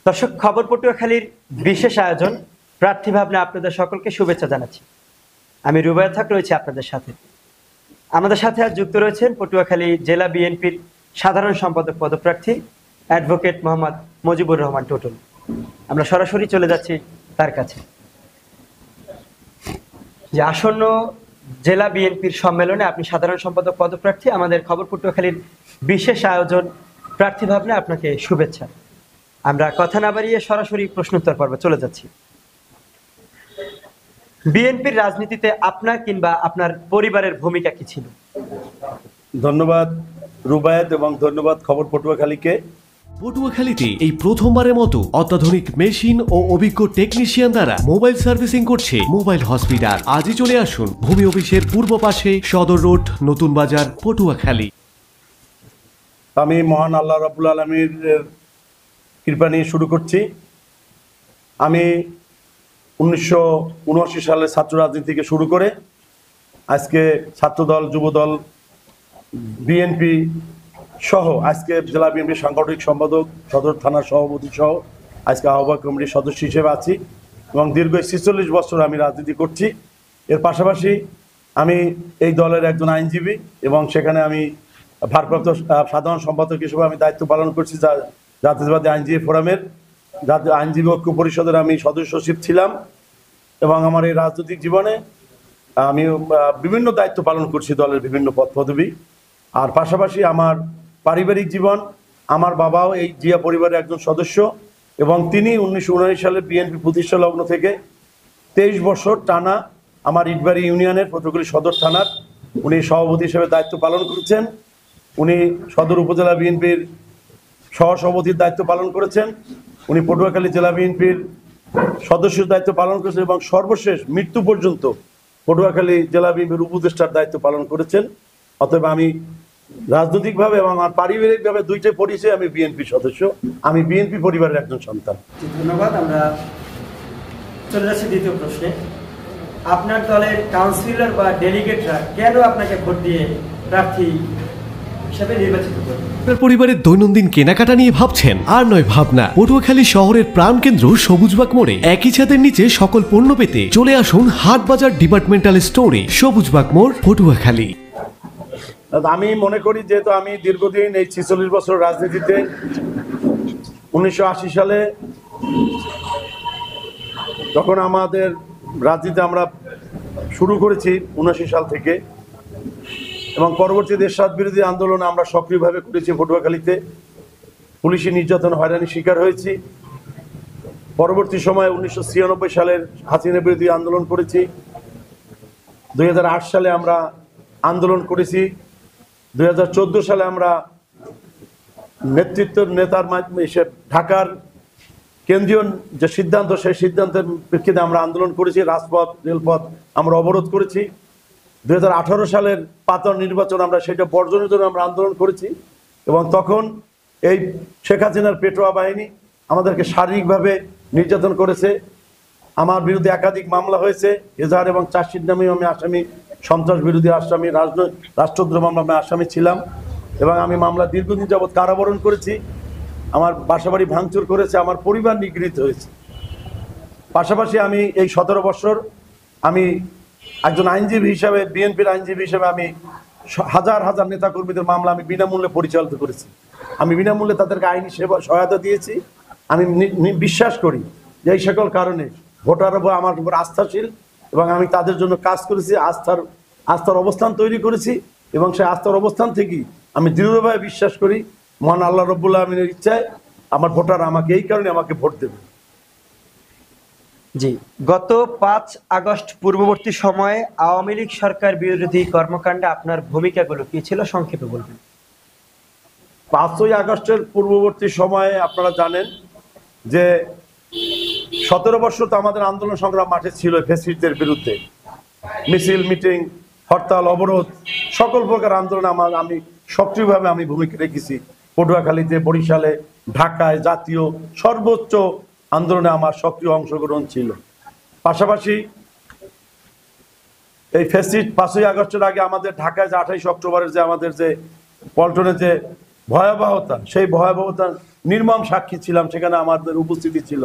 দর্শক, খবর পটুয়াখালীর বিশেষ আয়োজন প্রার্থী ভাবনা আপনাদের সকলকে শুভেচ্ছা জানাচ্ছি। আমি রুবায়েত হক রয়েছি আপনাদের সাথে। আমাদের সাথে আজ যুক্ত রয়েছেন পটুয়াখালী জেলা বিএনপির সাধারণ সম্পাদক পদপ্রার্থী অ্যাডভোকেট মোহাম্মদ মুজিবুর রহমান টুটুল। আমরা সরাসরি চলে যাচ্ছি তার কাছে। যে আসন্ন জেলা বিএনপির সম্মেলনে আপনি সাধারণ সম্পাদক পদপ্রার্থী, আমাদের খবর পটুয়াখালীর বিশেষ আয়োজন প্রার্থী ভাবনা আপনাকে শুভেচ্ছা। আমরা কথা না বাড়িয়ে সরাসরি প্রশ্নোত্তর পর্বে চলে যাচ্ছি। বিএনপির রাজনীতিতে আপনার কিংবা আপনার পরিবারের ভূমিকা কি ছিল? ধন্যবাদ রুবায়েত এবং ধন্যবাদ খবর পটুয়াখালীকে। পটুয়াখালীতে এই প্রথমবারের মতো অত্যাধুনিক মেশিন ও অভিজ্ঞ টেকনিশিয়ান দ্বারা মোবাইল সার্ভিসিং করছে মোবাইল হসপিটাল। আজই চলে আসুন ভূমি অফিসের পূর্ব পাশে, সদর রোড, নতুন বাজার, পটুয়াখালী। আমি মহান আল্লাহ রাব্বুল আলামিনের কৃপা নিয়ে শুরু করছি। আমি 1979 সালে ছাত্র রাজনীতি থেকে শুরু করে আজকে ছাত্রদল, যুবদল, বিএনপি সহ আজকে জেলা বিএনপির সাংগঠনিক সম্পাদক, সদর থানার সভাপতি সহ আজকে আহ্বায়ক কমিটির সদস্য হিসেবে আছি এবং দীর্ঘ 46 বছর আমি রাজনীতি করছি। এর পাশাপাশি আমি এই দলের একজন আইনজীবী এবং সেখানে আমি ভারপ্রাপ্ত সাধারণ সম্পাদক হিসেবে আমি দায়িত্ব পালন করছি। জাতীয়তাবাদী আইনজীবী ফোরামের আইনজীবী ঐক্য পরিষদের আমি সদস্য সচিব ছিলাম এবং আমার এই রাজনৈতিক জীবনে আমি বিভিন্ন দায়িত্ব পালন করছি দলের বিভিন্ন পদ পদবি। আর পাশাপাশি আমার পারিবারিক জীবন, আমার বাবাও এই জিয়া পরিবারের একজন সদস্য এবং তিনি 1979 সালে বিএনপি প্রতিষ্ঠা লগ্ন থেকে 23 বছর টানা আমার ইটবাড়ি ইউনিয়নের পটুয়াখালী সদর থানার উনি সভাপতি হিসেবে দায়িত্ব পালন করেছেন। উনি সদর উপজেলা বিএনপির সহসভাপতির দায়িত্ব পালন করেছেন। উনি পটুয়াখালী জেলা বিএনপির সদস্যের দায়িত্ব পালন করেছেন এবং সর্বশেষ মৃত্যু পর্যন্ত পটুয়াখালী জেলা বিএনপির উপদেষ্টার দায়িত্ব পালন করেছেন। অতএব আমি রাজনৈতিকভাবে এবং আমার পারিবারিকভাবে দুইটাই পরিচয়, আমি বিএনপি সদস্য, আমি বিএনপি পরিবারের একজন সন্তান। ধন্যবাদ। আমরা চলে যাচ্ছি দ্বিতীয় প্রশ্নে। আপনার দলের কাউন্সিলর বা ডেলিগেটরা কেন আপনাকে ভোট দিয়ে প্রার্থী হিসেবে নির্বাচিত করবে? আপনার পরিবারের দৈনন্দিন কেনাকাটা নিয়ে ভাবছেন? আর নয় ভাবনা। পটুয়াখালী শহরের প্রাণকেন্দ্র সবুজবাগ মোড়ে একই ছাদের নিচে সকল পণ্য পেতে চলে আসুন হাটবাজার ডিপার্টমেন্টাল স্টোরে, সবুজবাগ মোড়, পটুয়াখালী। আমি মনে করি যেহেতু আমি দীর্ঘদিন এই 46 বছর রাজনীতিতে, 1980 সালে যখন আমাদের রাজনীতি আমরা শুরু করেছি 79 সাল থেকে এবং পরবর্তী দেশাদ বিরোধী আন্দোলন আমরা সক্রিয়ভাবে করেছি। পটুয়াখালীতে পুলিশি নির্যাতন, হয়রানির শিকার হয়েছি। পরবর্তী সময়ে 1996 সালের হাসিনা বিরোধী আন্দোলন করেছি। 2008 সালে আমরা আন্দোলন করেছি। 2014 সালে আমরা নেতার মাধ্যমে ঢাকার কেন্দ্রীয় যে সিদ্ধান্ত, সেই সিদ্ধান্তের প্রেক্ষিতে আমরা আন্দোলন করেছি। রাজপথ, রেলপথ আমরা অবরোধ করেছি। 2018 সালের পাতার নির্বাচন আমরা সেটা বর্জনের জন্য আমরা আন্দোলন করেছি এবং তখন এই শেখ হাসিনার পেটোয়া বাহিনী আমাদেরকে শারীরিকভাবে নির্যাতন করেছে। আমার বিরুদ্ধে একাধিক মামলা হয়েছে। এজাহার এবং চার্জশিট নামেও আমি আসামি, সন্ত্রাস বিরোধী আসামি, রাষ্ট্রদ্রোহ মামলা আমি আসামি ছিলাম এবং আমি মামলা দীর্ঘদিন যাবৎ কারাবরণ করেছি। আমার বাসাবাড়ি ভাঙচুর করেছে, আমার পরিবার নিগৃহীত হয়েছে। পাশাপাশি আমি এই 17 বছর আমি একজন আইনজীবী হিসাবে, বিএনপির আইনজীবী হিসেবে আমি হাজার হাজার নেতাকর্মীদের মামলা আমি বিনামূল্যে পরিচালিত করেছি। আমি বিনামূল্যে তাদেরকে আইনি সেবা সহায়তা দিয়েছি। আমি বিশ্বাস করি যে এই সকল কারণে ভোটার আমার উপর আস্থাশীল এবং আমি তাদের জন্য কাজ করেছি, আস্থার অবস্থান তৈরি করেছি এবং সেই আস্থার অবস্থান থেকেই আমি দৃঢ়ভাবে বিশ্বাস করি মহান আল্লাহ রাব্বুল আলামিনের ইচ্ছায় আমার ভোটার আমাকে এই কারণে আমাকে ভোট দেবে। জি, গত 5 আগস্ট পূর্ববর্তী সময়ে আওয়ামী লীগ সরকার বিরোধী কর্মকাণ্ডে আপনার ভূমিকাগুলো কি ছিল, সংক্ষেপে বলবেন। 5ই আগস্টের পূর্ববর্তী সময়ে আপনারা জানেন যে 17 বছর তো আমাদের আন্দোলন সংগ্রাম মাঠে ছিল ফ্যাসিস্টদের বিরুদ্ধে। মিছিল, মিটিং, হরতাল, অবরোধ, সকল প্রকার আন্দোলন আমি সক্রিয়ভাবে আমি ভূমিকা রেখেছি। পটুয়াখালীতে, বরিশালে, ঢাকায়, জাতীয় সর্বোচ্চ আন্দোলনে আমার সক্রিয় অংশগ্রহণ ছিল। পাশাপাশি এই ফ্যাসিস্ট 5ই আগস্টের আগে আমাদের ঢাকায় যে 28 অক্টোবরের যে আমাদের যে পল্টনে যে ভয়াবহতা, সেই ভয়াবহতার নির্মম সাক্ষী ছিলাম, সেখানে আমাদের উপস্থিতি ছিল।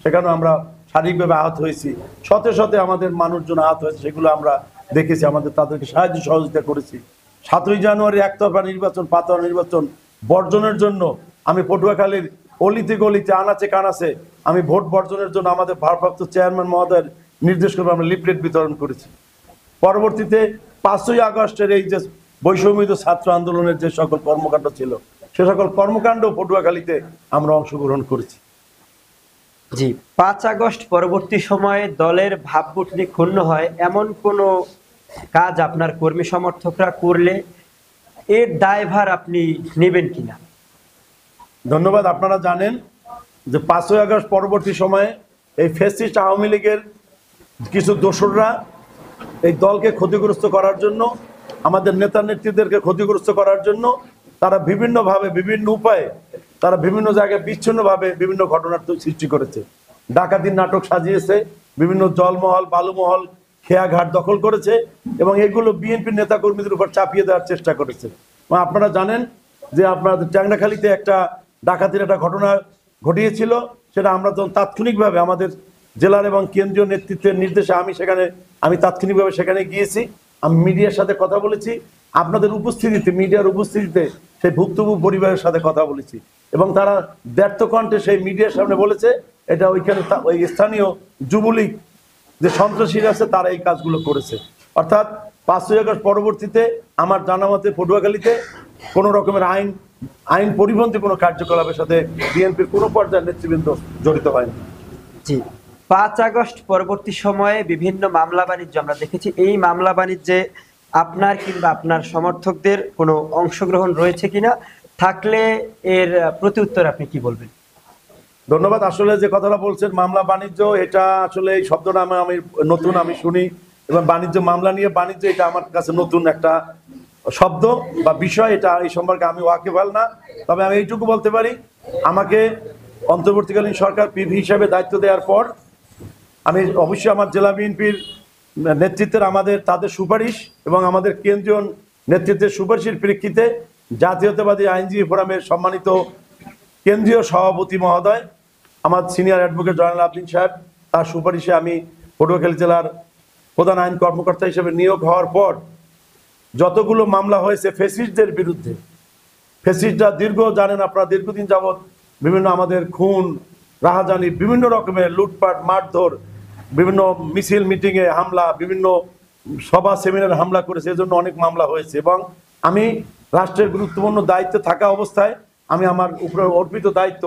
সেখানে আমরা শারীরিকভাবে আহত হয়েছি, শতে শতে আমাদের মানুষজন আহত হয়েছে, সেগুলো আমরা দেখেছি, তাদেরকে সাহায্য সহযোগিতা করেছি। 7ই জানুয়ারি একতরফা নির্বাচন, পাতানো নির্বাচন বর্জনের জন্য আমি পটুয়াখালীর অলিতে গলিতে আনাচে কানাচে আমি ভোট বর্জনের জন্য আমাদের ভারপ্রাপ্ত চেয়ারম্যান মহোদয়ের নির্দেশ করে আমরা লিফলেট বিতরণ করেছি। পরবর্তীতে 5ই আগস্টের এই যে বৈষম্যবিরোধী ছাত্র আন্দোলনের যে সকল কর্মকাণ্ড ছিল, সে সকল কর্মকাণ্ড পটুয়াখালীতে আমরা অংশগ্রহণ করেছি। জি, 5 আগস্ট পরবর্তী সময়ে দলের ভাবমূর্তি ক্ষুণ্ণ হয় এমন কোনো কাজ আপনার কর্মী সমর্থকরা করলে এর দায়ভার আপনি নেবেন কিনা? ধন্যবাদ। আপনারা জানেন যে 5ই আগস্ট পরবর্তী সময়ে এই ফ্যাসিস্ট আওয়ামী লীগের কিছু দোসররা এই দলকে ক্ষতিগ্রস্ত করার জন্য, আমাদের নেতা নেত্রীদেরকে ক্ষতিগ্রস্ত করার জন্য তারা বিভিন্নভাবে, বিভিন্ন উপায়ে, তারা বিভিন্ন জায়গায় বিচ্ছিন্নভাবে বিভিন্ন ঘটনার সৃষ্টি করেছে। ডাকাতির নাটক সাজিয়েছে, বিভিন্ন জলমহল, বালুমহল, খেয়াঘাট দখল করেছে এবং এগুলো বিএনপির নেতাকর্মীদের উপর চাপিয়ে দেওয়ার চেষ্টা করেছে। আপনারা জানেন যে আপনাদের ট্যাংরাখালীতে একটা ডাকাতির একটা ঘটনা ঘটিয়েছিল, সেটা আমরা তখন তাৎক্ষণিকভাবে আমাদের জেলার এবং কেন্দ্রীয় নেতৃত্বের নির্দেশে আমি তাৎক্ষণিকভাবে সেখানে গিয়েছি। আমি মিডিয়ার সাথে কথা বলেছি, আপনাদের উপস্থিতিতে, মিডিয়ার উপস্থিতিতে সেই ভুক্তভোগী পরিবারের সাথে কথা বলেছি এবং তারা ব্যর্থ কণ্ঠে সেই মিডিয়ার সামনে বলেছে এটা ওইখানে ওই স্থানীয় যুবলীগ যে সন্ত্রাসীরা আছে তারা এই কাজগুলো করেছে। অর্থাৎ 5ই আগস্ট পরবর্তীতে আমার জানা মতে পটুয়াখালীতে কোনো রকমের আইন পরিপন্থী কোনো কার্যকলাপের সাথে বিএনপির কোনো পর্যায়ের নেতৃবৃন্দ জড়িত হয়নি। জি, 5 আগস্ট পরবর্তী সময়ে বিভিন্ন মামলা বাণিজ্য আমরা দেখেছি। এই মামলা বাণিজ্যে আপনার কিংবা আপনার সমর্থকদের কোনো অংশগ্রহণ রয়েছে কিনা? থাকলে এর প্রতি উত্তর আপনি কি বলবেন? ধন্যবাদ। আসলে যে কথাটা বলছেন মামলা বাণিজ্য, এটা আসলে এই শব্দটা আমি নতুন আমি শুনি এবং বাণিজ্য, মামলা নিয়ে বাণিজ্য, এটা আমার কাছে নতুন একটা শব্দ বা বিষয়, এটা এই সম্পর্কে আমি ওয়াকিবহাল না। তবে আমি এইটুকু বলতে পারি, আমাকে অন্তর্বর্তীকালীন সরকার পিভি হিসাবে দায়িত্ব দেওয়ার পর আমি অবশ্যই আমার জেলা বিএনপির নেতৃত্বের তাদের সুপারিশ এবং আমাদের কেন্দ্রীয় নেতৃত্বের সুপারিশের প্রেক্ষিতে জাতীয়তাবাদী আইনজীবী ফোরামের সম্মানিত কেন্দ্রীয় সভাপতি মহোদয়, আমার সিনিয়র অ্যাডভোকেট জয়নাল আবদিন সাহেব, তার সুপারিশে আমি পটুয়াখালী জেলার প্রধান আইন কর্মকর্তা হিসেবে নিয়োগ হওয়ার পর যতগুলো মামলা হয়েছে ফ্যাসিস্টদের বিরুদ্ধে, ফ্যাসিস্টরা জানেন আপনারা দীর্ঘদিন যাবৎ বিভিন্ন আমাদের খুন, রাহাজানি, বিভিন্ন রকমের লুটপাট, মারধর, বিভিন্ন মিছিল মিটিংয়ে হামলা, বিভিন্ন সভা সেমিনার হামলা করেছে, এজন্য অনেক মামলা হয়েছে এবং আমি রাষ্ট্রের গুরুত্বপূর্ণ দায়িত্বে থাকা অবস্থায় আমি আমার উপরে অর্পিত দায়িত্ব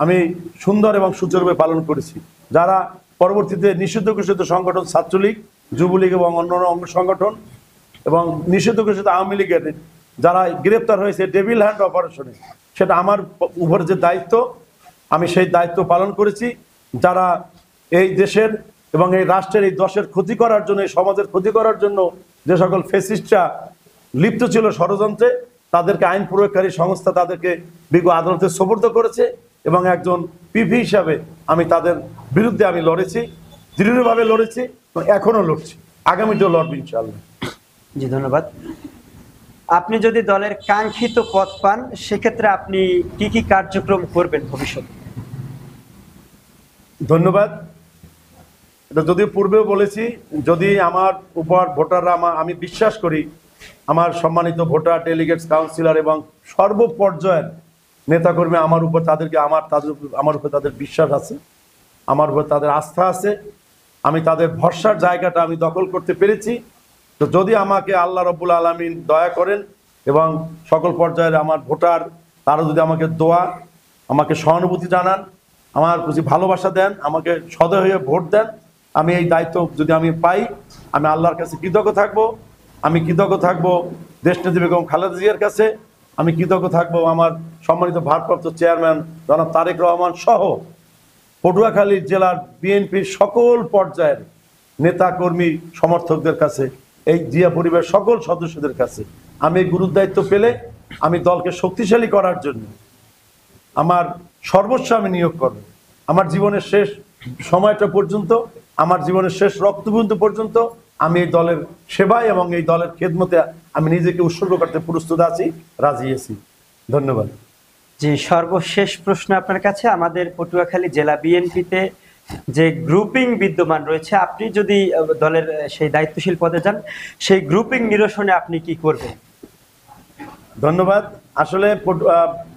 আমি সুন্দর এবং সুচারুভাবে পালন করেছি। যারা পরবর্তীতে নিষিদ্ধ ঘোষিত সংগঠন ছাত্রলীগ, যুবলীগ এবং অন্যান্য অঙ্গ সংগঠন এবং নিষিদ্ধ ঘোষিত আওয়ামী লীগের যারা গ্রেপ্তার হয়েছে ডেভিল হ্যান্ড অপারেশনে, সেটা আমার উপরে যে দায়িত্ব, আমি সেই দায়িত্ব পালন করেছি। যারা এই দেশের এবং এই রাষ্ট্রের এই দশের ক্ষতি করার জন্য, এই সমাজের ক্ষতি করার জন্য যে সকল ফ্যাসিস্টরা লিপ্ত ছিল ষড়যন্ত্রে, তাদেরকে আইন প্রয়োগকারী সংস্থা তাদেরকে বিজ্ঞ আদালতে সোপর্দ করেছে এবং একজন পিভি হিসাবে আমি তাদের বিরুদ্ধে আমি লড়েছি, দৃঢ়ভাবে লড়েছি এবং এখনো লড়ছি, আগামীতেও লড়বো ইনশাআল্লাহ। জি, ধন্যবাদ। আপনি যদি দলের কাঙ্ক্ষিত পদ পান, সেক্ষেত্রে আপনি কি কি কার্যক্রম করবেন ভবিষ্যতে? ধন্যবাদ। এটা যদিও পূর্বেও বলেছি, যদি আমার উপর ভোটাররা, আমি বিশ্বাস করি আমার সম্মানিত ভোটার, ডেলিগেটস, কাউন্সিলর এবং সর্বপর্যায়ের নেতাকর্মী আমার উপর তাদের বিশ্বাস আছে, আমার উপর তাদের আস্থা আছে, আমি তাদের ভরসার জায়গাটা আমি দখল করতে পেরেছি। তো যদি আমাকে আল্লাহ রাব্বুল আলামিন দয়া করেন এবং সকল পর্যায়ের আমার ভোটার তারা যদি আমাকে দোয়া, আমাকে সহানুভূতি জানান, আমার প্রতি ভালোবাসা দেন, আমাকে সদয় হয়ে ভোট দেন, আমি এই দায়িত্ব যদি আমি পাই, আমি আল্লাহর কাছে কৃতজ্ঞ থাকবো। আমি কৃতজ্ঞ থাকবো দেশনেত্রী বেগম খালেদা জিয়ার কাছে, আমি কৃতজ্ঞ থাকবো আমার সম্মানিত ভারপ্রাপ্ত চেয়ারম্যান জনাব তারেক রহমান সহ পটুয়াখালী জেলার বিএনপির সকল পর্যায়ের নেতাকর্মী সমর্থকদের কাছে, এই জিয়া পরিবারের সকল সদস্যদের কাছে আমি গুরুর দায়িত্ব পেলে আমি দলকে শক্তিশালী করার জন্য আমার সর্বস্ব আমি নিয়োগ করব। আমার জীবনের শেষ সময়টা পর্যন্ত, আমার জীবনের শেষ রক্তবিন্দু পর্যন্ত আমি এই দলের সেবায় এবং এই দলের খেদমতে আমি নিজেকে উৎসর্গ করতে প্রস্তুত আছি, রাজি আছি। ধন্যবাদ। জি, সর্বশেষ প্রশ্ন আপনার কাছে। আমাদের পটুয়াখালী জেলা বিএনপিতে যে গ্রুপিং বিদ্যমান রয়েছে, আপনি যদি দলের সেই দায়িত্বশীল পদে যান, সেই গ্রুপিং নিরসনে আপনি কি করবেন? ধন্যবাদ। আসলে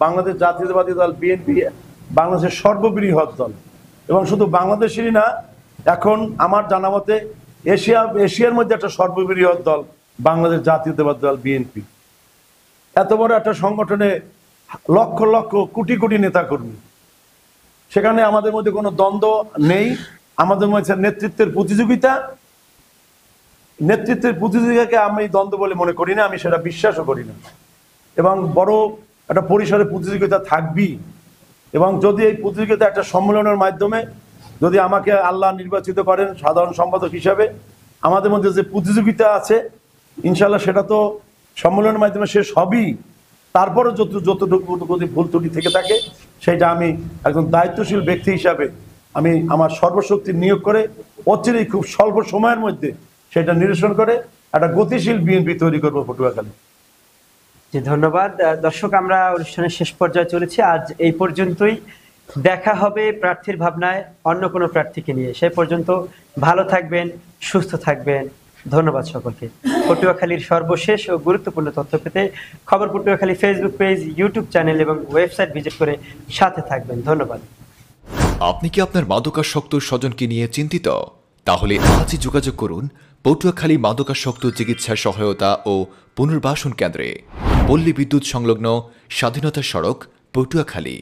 বাংলাদেশ জাতীয়তাবাদী দল বিএনপি বাংলাদেশের সর্ববৃহৎ দল, এবং শুধু বাংলাদেশেরই না, এখন আমার জানা মতে এশিয়ার মধ্যে একটা সর্ববৃহৎ দল বাংলাদেশ জাতীয়তাবাদী দল বিএনপি। এত বড় একটা সংগঠনে লক্ষ লক্ষ কোটি কোটি নেতাকর্মী, সেখানে আমাদের মধ্যে কোনো দ্বন্দ্ব নেই। আমাদের মধ্যে নেতৃত্বের প্রতিযোগিতাকে আমি দ্বন্দ্ব বলে মনে করি না, আমি সেটা বিশ্বাসও করি না। এবং বড় একটা পরিসরে প্রতিযোগিতা থাকবেই, এবং যদি এই প্রতিযোগিতা একটা সম্মেলনের মাধ্যমে যদি আমাকে আল্লাহ নির্বাচিত করেন সাধারণ সম্পাদক হিসাবে, আমাদের মধ্যে যে প্রতিযোগিতা আছে ইনশাল্লাহ সেটা তো সম্মেলনের মাধ্যমে শেষ হবেই। তারপরে যতটুকু যদি ভুল ত্রুটি থেকে থাকে, সেটা আমি একজন দায়িত্বশীল ব্যক্তি হিসাবে আমি আমার সর্বশক্তি নিয়োগ করে অচিরেই খুব স্বল্প সময়ের মধ্যে সেটা নিরসন করে একটা গতিশীল বিএনপি তৈরি করবো পটুয়াখালী। জি, ধন্যবাদ। দর্শক, আমরা অনুষ্ঠানের শেষ পর্যায়ে চলেছি। আজ এই পর্যন্তই। দেখা হবে প্রার্থীর ভাবনায় অন্য কোনো প্রার্থীকে নিয়ে। সেই পর্যন্ত ভালো থাকবেন, সুস্থ থাকবেন। ধন্যবাদ সকলকে। পটুয়াখালীর সর্বশেষ ও গুরুত্বপূর্ণ তথ্য পেতে খবর Patuakhali Facebook page, YouTube channel এবং ওয়েবসাইট ভিজিট করে সাথে থাকবেন। ধন্যবাদ। আপনি কি আপনার মাদকাসক্ত স্বজনকে নিয়ে চিন্তিত? তাহলে আজই যোগাযোগ করুন পটুয়াখালী মাদকাসক্ত চিকিৎসা সহায়তা ও পুনর্বাসন কেন্দ্রে, পল্লী বিদ্যুৎ সংলগ্ন স্বাধীনতা সড়ক, পটুয়াখালী।